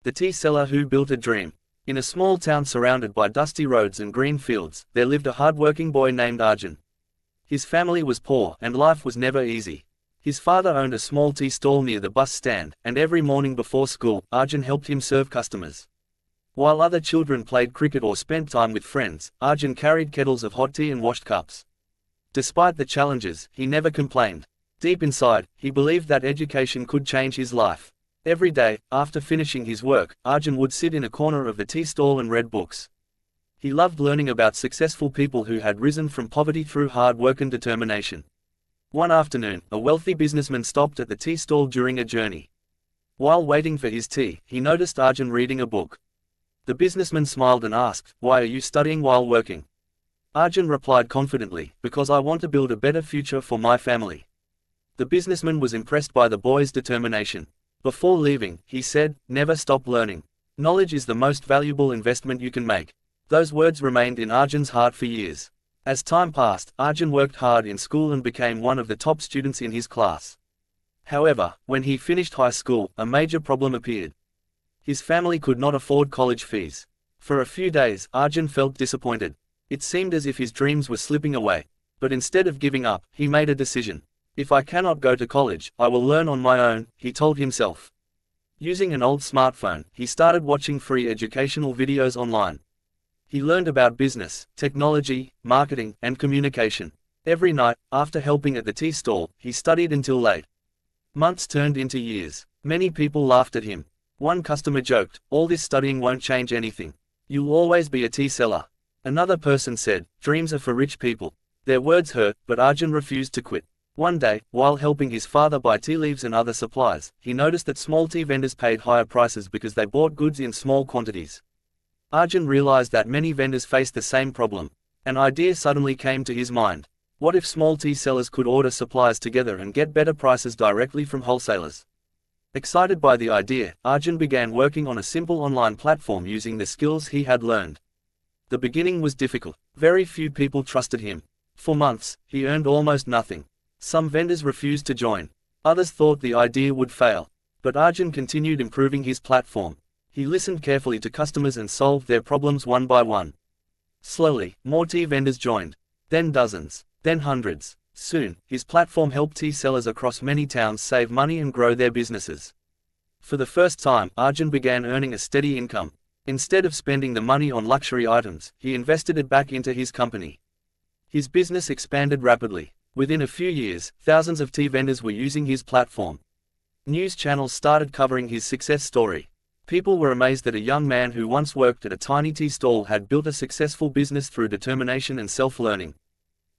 The tea seller who built a dream. In a small town surrounded by dusty roads and green fields, there lived a hard-working boy named Arjun. His family was poor, and life was never easy. His father owned a small tea stall near the bus stand, and every morning before school, Arjun helped him serve customers. While other children played cricket or spent time with friends, Arjun carried kettles of hot tea and washed cups. Despite the challenges, he never complained. Deep inside, he believed that education could change his life. Every day, after finishing his work, Arjun would sit in a corner of the tea stall and read books. He loved learning about successful people who had risen from poverty through hard work and determination. One afternoon, a wealthy businessman stopped at the tea stall during a journey. While waiting for his tea, he noticed Arjun reading a book. The businessman smiled and asked, "Why are you studying while working?" Arjun replied confidently, "Because I want to build a better future for my family." The businessman was impressed by the boy's determination. Before leaving, he said, "Never stop learning. Knowledge is the most valuable investment you can make." Those words remained in Arjun's heart for years. As time passed, Arjun worked hard in school and became one of the top students in his class. However, when he finished high school, a major problem appeared. His family could not afford college fees. For a few days, Arjun felt disappointed. It seemed as if his dreams were slipping away. But instead of giving up, he made a decision. "If I cannot go to college, I will learn on my own," he told himself. Using an old smartphone, he started watching free educational videos online. He learned about business, technology, marketing, and communication. Every night, after helping at the tea stall, he studied until late. Months turned into years. Many people laughed at him. One customer joked, "All this studying won't change anything. You'll always be a tea seller." Another person said, "Dreams are for rich people." Their words hurt, but Arjun refused to quit. One day, while helping his father buy tea leaves and other supplies, he noticed that small tea vendors paid higher prices because they bought goods in small quantities. Arjun realized that many vendors faced the same problem. An idea suddenly came to his mind. What if small tea sellers could order supplies together and get better prices directly from wholesalers? Excited by the idea, Arjun began working on a simple online platform using the skills he had learned. The beginning was difficult. Very few people trusted him. For months, he earned almost nothing. Some vendors refused to join. Others thought the idea would fail. But Arjun continued improving his platform. He listened carefully to customers and solved their problems one by one. Slowly, more tea vendors joined. Then dozens. Then hundreds. Soon, his platform helped tea sellers across many towns save money and grow their businesses. For the first time, Arjun began earning a steady income. Instead of spending the money on luxury items, he invested it back into his company. His business expanded rapidly. Within a few years, thousands of tea vendors were using his platform. News channels started covering his success story. People were amazed that a young man who once worked at a tiny tea stall had built a successful business through determination and self-learning.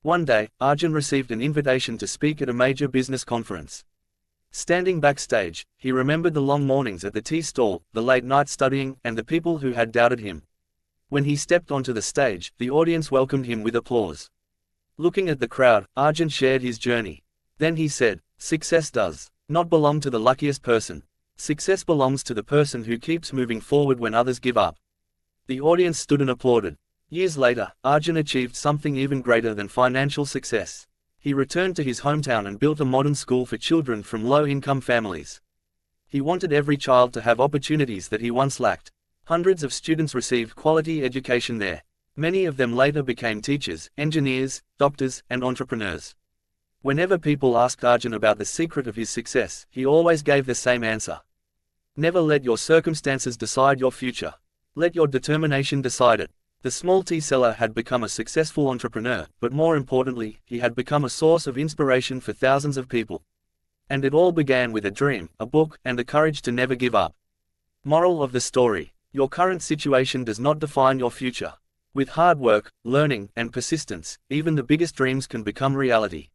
One day, Arjun received an invitation to speak at a major business conference. Standing backstage, he remembered the long mornings at the tea stall, the late night studying, and the people who had doubted him. When he stepped onto the stage, the audience welcomed him with applause. Looking at the crowd, Arjun shared his journey. Then he said, "Success does not belong to the luckiest person. Success belongs to the person who keeps moving forward when others give up." The audience stood and applauded. Years later, Arjun achieved something even greater than financial success. He returned to his hometown and built a modern school for children from low-income families. He wanted every child to have opportunities that he once lacked. Hundreds of students received quality education there. Many of them later became teachers, engineers, doctors, and entrepreneurs. Whenever people asked Arjun about the secret of his success, he always gave the same answer. Never let your circumstances decide your future. Let your determination decide it. The small tea seller had become a successful entrepreneur, but more importantly, he had become a source of inspiration for thousands of people. And it all began with a dream, a book, and the courage to never give up. Moral of the story: your current situation does not define your future. With hard work, learning, and persistence, even the biggest dreams can become reality.